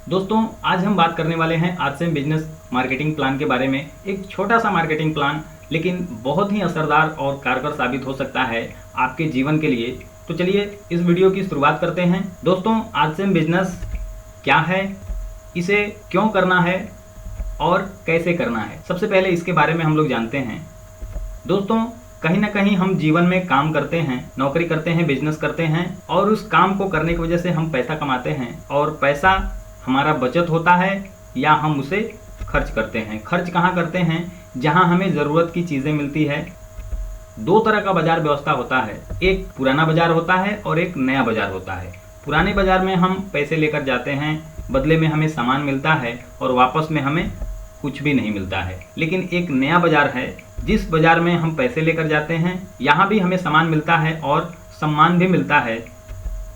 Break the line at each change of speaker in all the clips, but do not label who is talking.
दोस्तों आज हम बात करने वाले हैं आरसीएम बिजनेस मार्केटिंग प्लान के बारे में। एक छोटा सा मार्केटिंग प्लान लेकिन बहुत ही असरदार और कारगर साबित हो सकता है आपके जीवन के लिए। तो चलिए इस वीडियो की शुरुआत करते हैं। दोस्तों आरसीएम बिजनेस क्या है, इसे क्यों करना है और कैसे करना है, सबसे पहले इसके बारे में हम लोग जानते हैं। दोस्तों कहीं ना कहीं हम जीवन में काम करते हैं, नौकरी करते हैं, बिजनेस करते हैं और उस काम को करने की वजह से हम पैसा कमाते हैं और पैसा हमारा बचत होता है या हम उसे खर्च करते हैं। खर्च कहाँ करते हैं? जहाँ हमें ज़रूरत की चीज़ें मिलती है। दो तरह का बाजार व्यवस्था होता है, एक पुराना बाजार होता है और एक नया बाजार होता है। पुराने बाजार में हम पैसे लेकर जाते हैं, बदले में हमें सामान मिलता है और वापस में हमें कुछ भी नहीं मिलता है। लेकिन एक नया बाजार है जिस बाजार में हम पैसे लेकर जाते हैं, यहाँ भी हमें सामान मिलता है और सम्मान भी मिलता है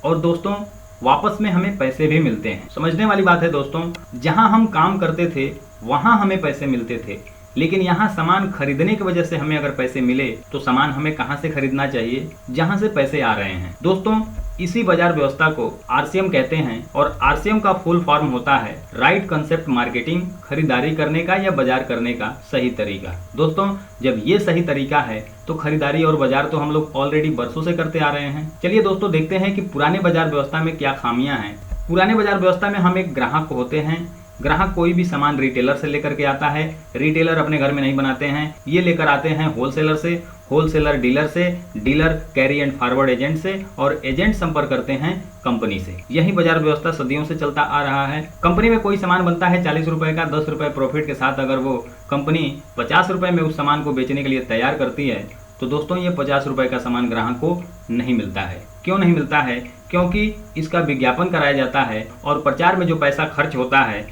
और दोस्तों वापस में हमें पैसे भी मिलते हैं। समझने वाली बात है दोस्तों, जहाँ हम काम करते थे वहाँ हमें पैसे मिलते थे, लेकिन यहाँ सामान खरीदने की वजह से हमें अगर पैसे मिले तो सामान हमें कहाँ से खरीदना चाहिए? जहाँ से पैसे आ रहे हैं। दोस्तों इसी बाजार व्यवस्था को आरसीएम कहते हैं और आरसीएम का फुल फॉर्म होता है राइट कंसेप्ट मार्केटिंग, खरीदारी करने का या बाजार करने का सही तरीका। दोस्तों जब ये सही तरीका है तो खरीदारी और बाजार तो हम लोग ऑलरेडी बरसों से करते आ रहे हैं। चलिए दोस्तों देखते हैं कि पुराने बाजार व्यवस्था में क्या खामियां हैं। पुराने बाजार व्यवस्था में हम एक ग्राहक होते हैं। ग्राहक कोई भी सामान रिटेलर से लेकर के आता है, रिटेलर अपने घर में नहीं बनाते हैं, ये लेकर आते हैं होलसेलर से, होलसेलर डीलर से, dealer carry and forward agent से और एजेंट संपर्क करते हैं कंपनी से। यही बाजार व्यवस्था सदियों से चलता आ रहा है। कंपनी में कोई सामान बनता है 40 रुपए का, 10 रुपए प्रॉफिट के साथ अगर वो कंपनी 50 रुपए में उस सामान को बेचने के लिए तैयार करती है तो दोस्तों ये 50 रुपए का सामान ग्राहक को नहीं मिलता है। क्यों नहीं मिलता है? क्योंकि इसका विज्ञापन कराया जाता है और प्रचार में जो पैसा खर्च होता है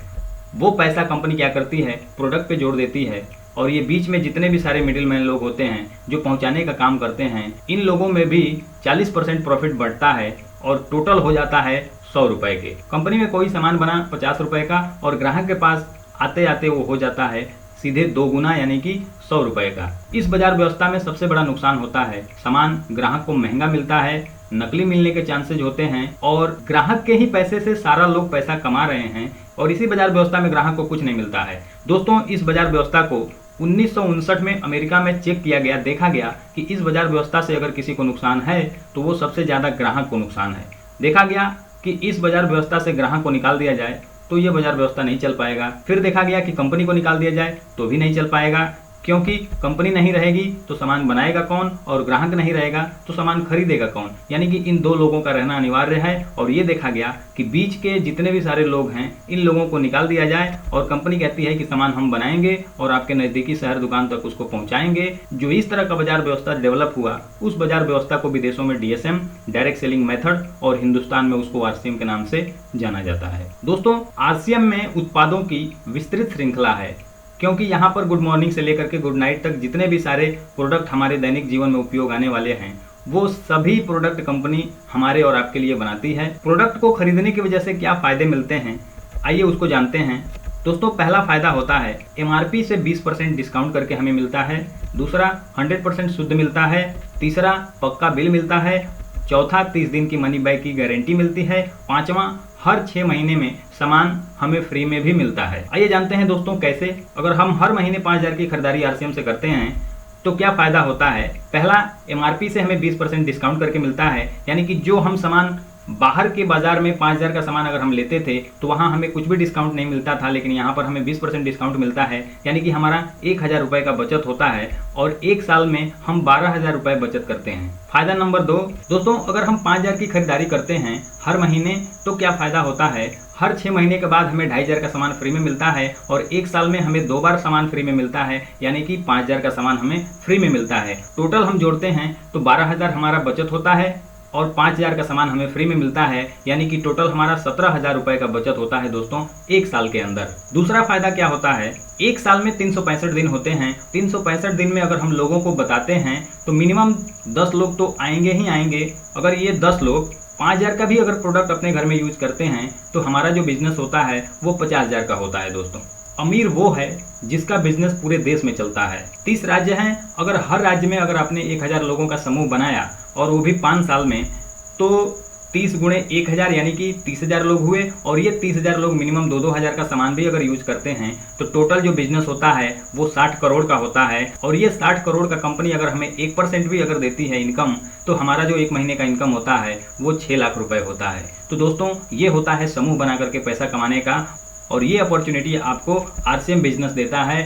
वो पैसा कंपनी क्या करती है, प्रोडक्ट पे जोड़ देती है और ये बीच में जितने भी सारे मिडिल मैन लोग होते हैं जो पहुंचाने का काम करते हैं, इन लोगों में भी 40% प्रॉफिट बढ़ता है और टोटल हो जाता है 100 रुपए के। कंपनी में कोई सामान बना 50 रुपए का और ग्राहक के पास आते आते वो हो जाता है सीधे 2 गुना यानी कि 100 रुपए का। इस बाजार व्यवस्था में सबसे बड़ा नुकसान होता है, सामान ग्राहक को महंगा मिलता है, नकली मिलने के चांसेज होते हैं और ग्राहक के ही पैसे से सारा लोग पैसा कमा रहे हैं और इसी बाजार व्यवस्था में ग्राहक को कुछ नहीं मिलता है। दोस्तों इस बाजार व्यवस्था को 1959 में अमेरिका में चेक किया गया, देखा गया कि इस बाजार व्यवस्था से अगर किसी को नुकसान है तो वो सबसे ज़्यादा ग्राहक को नुकसान है। देखा गया कि इस बाजार व्यवस्था से ग्राहक को निकाल दिया जाए तो ये बाजार व्यवस्था नहीं चल पाएगा। फिर देखा गया कि कंपनी को निकाल दिया जाए तो भी नहीं चल पाएगा, क्योंकि कंपनी नहीं रहेगी तो सामान बनाएगा कौन और ग्राहक नहीं रहेगा तो सामान खरीदेगा कौन। यानी कि इन दो लोगों का रहना अनिवार्य है और ये देखा गया कि बीच के जितने भी सारे लोग हैं इन लोगों को निकाल दिया जाए और कंपनी कहती है कि सामान हम बनाएंगे और आपके नज़दीकी शहर दुकान तक उसको पहुंचाएंगे। जो इस तरह का बाजार व्यवस्था डेवलप हुआ उस बाजार व्यवस्था को विदेशों में डीएसएम, डायरेक्ट सेलिंग मेथड, और हिंदुस्तान में उसको आरसीएम के नाम से जाना जाता है। दोस्तों आरसीएम में उत्पादों की विस्तृत श्रृंखला है, क्योंकि यहाँ पर गुड मॉर्निंग से लेकर के गुड नाइट तक जितने भी सारे प्रोडक्ट हमारे दैनिक जीवन में उपयोग आने वाले हैं वो सभी प्रोडक्ट कंपनी हमारे और आपके लिए बनाती है। प्रोडक्ट को खरीदने की वजह से क्या फ़ायदे मिलते हैं, आइए उसको जानते हैं। दोस्तों पहला फ़ायदा होता है एमआरपी से 20% डिस्काउंट करके हमें मिलता है। दूसरा 100% शुद्ध मिलता है। तीसरा पक्का बिल मिलता है। चौथा 30 दिन की मनी बैक की गारंटी मिलती है। पाँचवा हर 6 महीने में सामान हमें फ्री में भी मिलता है। आइए जानते हैं दोस्तों कैसे। अगर हम हर महीने 5000 की खरीदारी आरसीएम से करते हैं तो क्या फ़ायदा होता है? पहला एमआरपी से हमें 20% डिस्काउंट करके मिलता है, यानी कि जो हम सामान बाहर के बाजार में 5000 का सामान अगर हम लेते थे तो वहाँ हमें कुछ भी डिस्काउंट नहीं मिलता था, लेकिन यहाँ पर हमें 20% डिस्काउंट मिलता है, यानी कि हमारा 1000 रुपये का बचत होता है और एक साल में हम 12000 रुपये बचत करते हैं। फायदा नंबर 2, दोस्तों अगर हम 5000 की खरीदारी करते हैं हर महीने तो क्या फ़ायदा होता है? हर 6 महीने के बाद हमें 2500 का सामान फ्री में मिलता है और एक साल में हमें 2 बार सामान फ्री में मिलता है, यानी कि 5000 का सामान हमें फ्री में मिलता है। टोटल हम जोड़ते हैं तो 12000 हमारा बचत होता है और 5000 का सामान हमें फ्री में मिलता है, यानी कि टोटल हमारा 17000 रुपये का बचत होता है दोस्तों एक साल के अंदर। दूसरा फायदा क्या होता है? एक साल में 365 दिन होते हैं। 365 दिन में अगर हम लोगों को बताते हैं तो मिनिमम 10 लोग तो आएंगे ही आएंगे। अगर ये 10 लोग 5000 का भी अगर प्रोडक्ट अपने घर में यूज करते हैं तो हमारा जो बिजनेस होता है वो 50000 का होता है दोस्तों। अमीर वो है जिसका बिजनेस पूरे देश में चलता है। 30 राज्य हैं, अगर हर राज्य में अगर आपने 1000 लोगों का समूह बनाया और वो भी 5 साल में, तो 30 गुणे 1000 यानी कि 30,000 लोग हुए, और ये 30,000 लोग मिनिमम 2-2 हज़ार का सामान भी अगर यूज करते हैं तो टोटल जो बिजनेस होता है वो 60 करोड़ का होता है। और ये 60 करोड़ का कंपनी अगर हमें 1% भी अगर देती है इनकम, तो हमारा जो एक महीने का इनकम होता है वो 6 लाख रुपए होता है। तो दोस्तों, ये होता है समूह बना करके पैसा कमाने का, और ये अपॉर्चुनिटी आपको आरसीएम बिजनेस देता है।